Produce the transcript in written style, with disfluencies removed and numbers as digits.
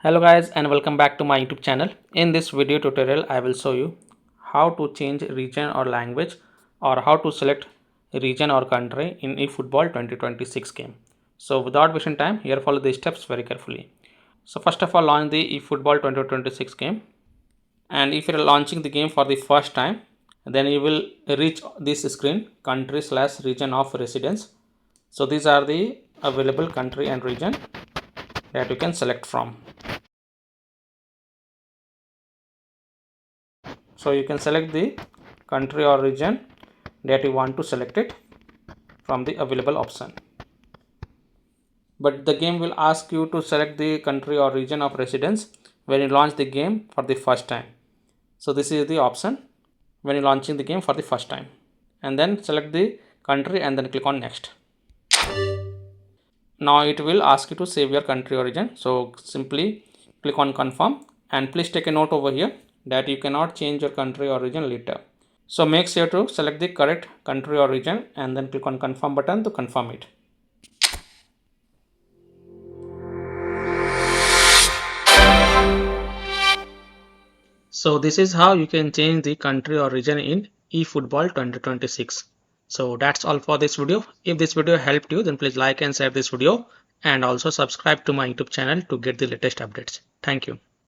Hello guys and welcome back to my YouTube channel. In this video tutorial I will show you how to change region or language or how to select region or country in eFootball 2026 game. So without wasting time, here follow these steps very carefully. So first of all, launch the eFootball 2026 game, and if you are launching the game for the first time, then you will reach this screen country/region of residence. So these are the available country and region that you can select from. So you can select the country or region that you want to select it from the available option. But the game will ask you to select the country or region of residence when you launch the game for the first time. So this is the option when you're launching the game for the first time. And then select the country and then click on next. Now it will ask you to save your country or region. So simply click on confirm, and please take a note over here that you cannot change your country or region later. So make sure to select the correct country or region and then click on confirm button to confirm it. So this is how you can change the country or region in eFootball 2026. So that's all for this video. If this video helped you, then please like and share this video and also subscribe to my YouTube channel to get the latest updates. Thank you.